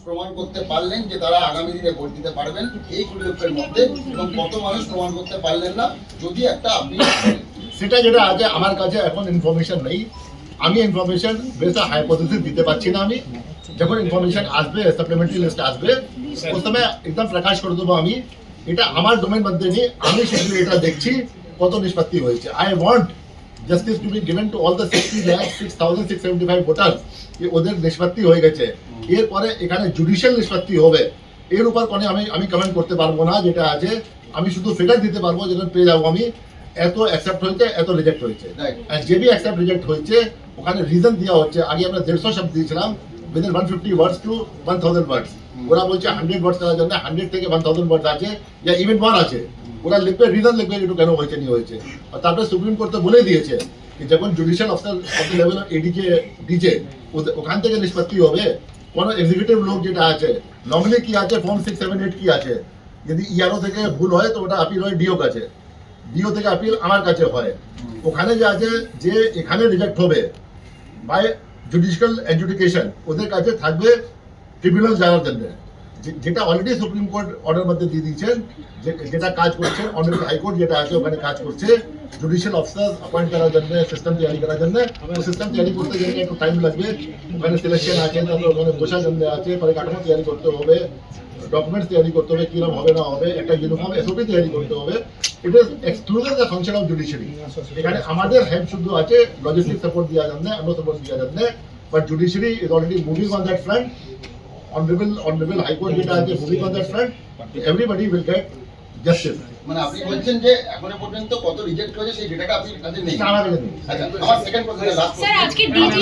প্রমাণ করতে পারলেন যে তারা আগামী দিনে ভোট দিতে পারবেন এই 20 লক্ষের মধ্যে, এবং কত মানুষ প্রমাণ করতে পারলেন না যদি একটা আপনি সেটা যেটা আছে আমার কাছে এখন ইনফরমেশন নেই। আমি ইনফরমেশন বেস হাইপোথেসিস দিতে পারছি না। আমি যখন ইনফরমেশন আসবে, সাপ্লিমেন্টারি লিস্ট আসবে, উস সময় একদম প্রকাশ করে দেবো। আমি এটা আমার ডোমেন মধ্যে নেই, আমি শুধু এটা দেখছি কত নিষ্পত্তি হয়েছে। I want justice to be given to all the 60,675 voters, যে ওদের নিষ্পত্তি হয়ে গেছে। এরপরে এখানে জুডিশিয়াল নিষ্পত্তি হবে, এর উপর কোনো আমি কমেন্ট করতে পারবো না। যেটা আছে আমি শুধু ফিগার দিতে পারবো, যেটা পেয়ে যাবো আমি এত অ্যাকসেপ্ট হয়েছে, এত রিজেক্ট হয়েছে। আর যে বি অ্যাকসেপ্ট রিজেক্ট হয়েছে ওখানে রিজন দেওয়া হচ্ছে। আগে আমরা 150 শব্দ দিয়েছিলাম, উইদিন 150 ওয়ার্ডস টু 1000 ওয়ার্ডস। ওরা বলছে 100 ওয়ার্ডস করার জন্য 100 থেকে 1000 ওয়ার্ডস আছে, ইয়া ইভেন ওয়ান আছে। ওরা লিখবে, রিজন লিখবে একটু কেন হয়েছে নিয়ে হয়েছে। আর তারপরে সুপ্রিম কোর্ট তো বলে দিয়েছে যে যখন judicial officer of the level of ADJ DJ ওখান থেকে নিষ্পত্তি হবে। কোনো এক্সিকিউটিভ লোক যেটা আছে, নর্মালি কি আছে, ফর্ম 678 কি আছে, যদি ইআরও থেকে ভুল হয় তো ওটা আপিল হয় ডিও কাছে, ডিও থেকে আপিল আমার কাছে হয়। ওখানে যে আছে যে এখানে রিজেক্ট হবে বাই জুডিশিয়াল এডজুডিকেশন, ওদের কাছে থাকবে ট্রিবিউনাল যাওয়ার জন্য, যেটা অলরেডি সুপ্রিম কোর্ট অর্ডার মধ্যে দিয়ে দিয়েছেন, যেটা কাজ করছে অনারেবল হাইকোর্ট যেটা আছে ওখানে কাজ করছে জুডিশিয়াল অফিসার অ্যাপয়েন্ট করার জন্য, সিস্টেম তৈরি করার জন্য। ও সিস্টেম তৈরি করতে গেলে একটু টাইম লাগবে। ওখানে সিলেকশন আছে, তারপরে ওখানে বসার জন্য আছে, পরিকাঠামো তৈরি করতে হবে, ডকুমেন্টস তৈরি করতে হবে, কিরকম হবে না হবে, একটা ইউনিফর্ম এসওপি তৈরি করতে হবে। It is exclusive the function of judiciary. এখানে আমাদের হেল্প শুধু আছে, লজিস্টিক সাপোর্ট দেওয়ার জন্য, অন্য সাপোর্ট দেওয়ার জন্য, but judiciary is already moving on that front. Honorable High Court যেটা আছে moving on that front, everybody will get justice. মানে আপনি বলছেন যে এখনো পর্যন্ত কত রিজেক্ট হয়েছে সেই ডেটাটা আপনার কাছে নেই? না, আমার কাছে নেই। আচ্ছা, আমার সেকেন্ড প্রশ্ন, লাস্ট স্যার আজকে ডিজি